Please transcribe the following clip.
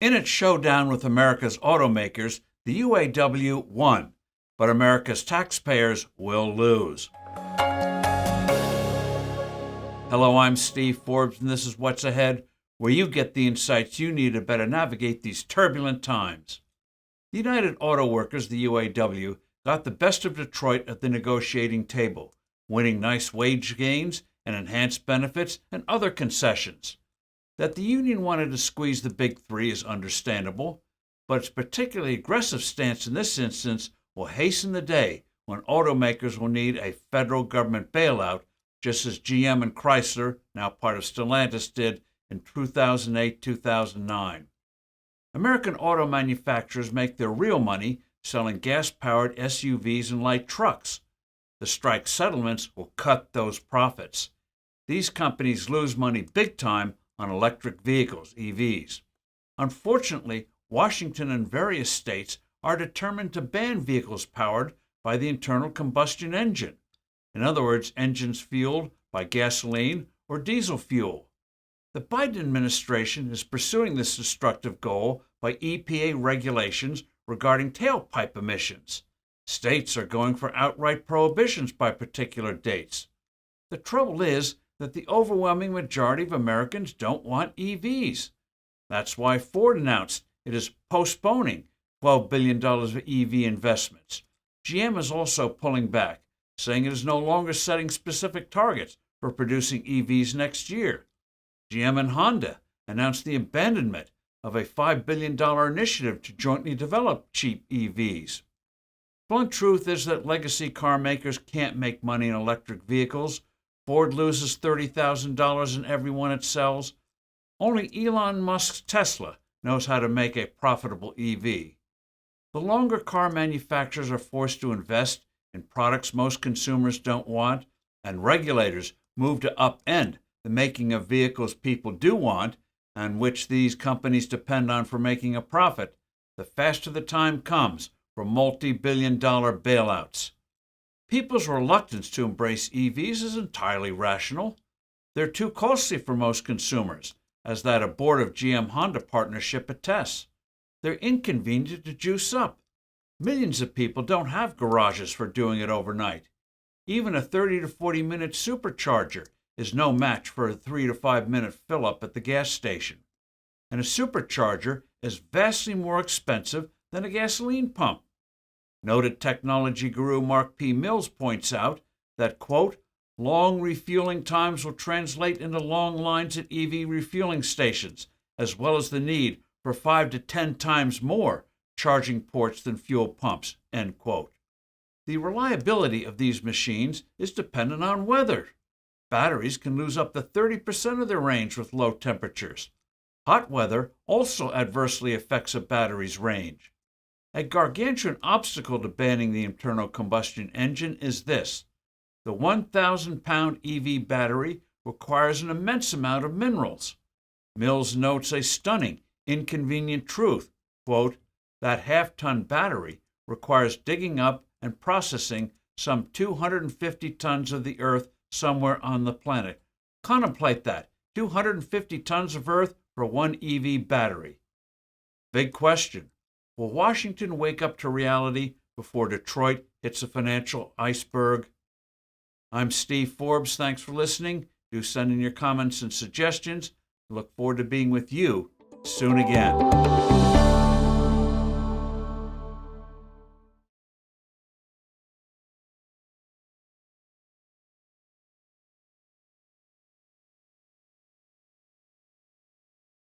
In its showdown with America's automakers, the UAW won, but America's taxpayers will lose. Hello, I'm Steve Forbes, and this is What's Ahead, where you get the insights you need to better navigate these turbulent times. The United Auto Workers, the UAW, got the best of Detroit at the negotiating table, winning nice wage gains and enhanced benefits and other concessions. That the union wanted to squeeze the big three is understandable, but its particularly aggressive stance in this instance will hasten the day when automakers will need a federal government bailout, just as GM and Chrysler, now part of Stellantis, did in 2008-2009. American auto manufacturers make their real money selling gas-powered SUVs and light trucks. The strike settlements will cut those profits. These companies lose money big time on electric vehicles, EVs. Unfortunately, Washington and various states are determined to ban vehicles powered by the internal combustion engine. In other words, engines fueled by gasoline or diesel fuel. The Biden administration is pursuing this destructive goal by EPA regulations regarding tailpipe emissions. States are going for outright prohibitions by particular dates. The trouble is that the overwhelming majority of Americans don't want EVs. That's why Ford announced it is postponing $12 billion of EV investments. GM is also pulling back, saying it is no longer setting specific targets for producing EVs next year. GM and Honda announced the abandonment of a $5 billion initiative to jointly develop cheap EVs. Blunt truth is that legacy car makers can't make money in electric vehicles. Ford loses $30,000 in every one it sells. Only Elon Musk's Tesla knows how to make a profitable EV. The longer car manufacturers are forced to invest in products most consumers don't want, and regulators move to upend the making of vehicles people do want, and which these companies depend on for making a profit, the faster the time comes for multi-billion-dollar bailouts. People's reluctance to embrace EVs is entirely rational. They're too costly for most consumers, as that abortive GM-Honda partnership attests. They're inconvenient to juice up. Millions of people don't have garages for doing it overnight. Even a 30 to 40-minute supercharger is no match for a 3 to 5 minute fill-up at the gas station. And a supercharger is vastly more expensive than a gasoline pump. Noted technology guru Mark P. Mills points out that, quote, long refueling times will translate into long lines at EV refueling stations, as well as the need for 5 to 10 times more charging ports than fuel pumps, end quote. The reliability of these machines is dependent on weather. Batteries can lose up to 30% of their range with low temperatures. Hot weather also adversely affects a battery's range. A gargantuan obstacle to banning the internal combustion engine is this. The 1,000-pound EV battery requires an immense amount of minerals. Mills notes a stunning, inconvenient truth, quote, that half-ton battery requires digging up and processing some 250 tons of the earth somewhere on the planet. Contemplate that, 250 tons of earth for one EV battery. Big question. Will Washington wake up to reality before Detroit hits a financial iceberg? I'm Steve Forbes. Thanks for listening. Do send in your comments and suggestions. I look forward to being with you soon again.